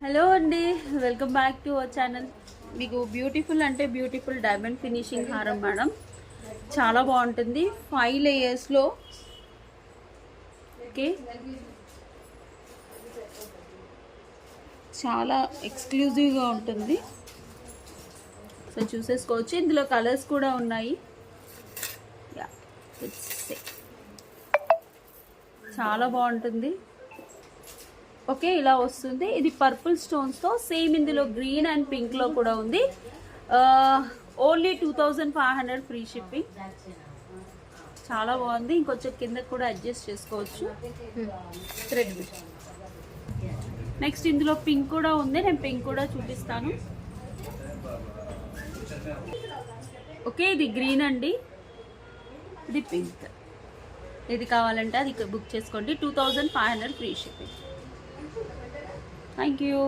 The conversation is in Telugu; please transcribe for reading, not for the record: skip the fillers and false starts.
హలో అండి, welcome back to our channel. మీకు బ్యూటిఫుల్ అంటే బ్యూటిఫుల్ డైమండ్ ఫినిషింగ్ హారం మేడం. చాలా బాగుంటుంది. 5 లేయర్స్లో. ఓకే, చాలా ఎక్స్క్లూజివ్గా ఉంటుంది. సో చూసేసుకోవచ్చు. ఇందులో కలర్స్ కూడా ఉన్నాయి. చాలా బాగుంటుంది. ఓకే, ఇలా వస్తుంది. ఇది పర్పుల్ స్టోన్స్తో సేమ్ ఇందులో గ్రీన్ అండ్ పింక్లో కూడా ఉంది. Only 2500 free shipping. చాలా బాగుంది. ఇంకొంచెం కింద కూడా అడ్జస్ట్ చేసుకోవచ్చు. థ్రెడ్. నెక్స్ట్ ఇందులో పింక్ కూడా ఉంది. నేను పింక్ కూడా చూపిస్తాను. ఓకే, ఇది గ్రీన్ అండి, ఇది పింక్. ఇది కావాలంటే అది బుక్ చేసుకోండి. 2500 ఫ్రీ షిప్పింగ్. Thank you.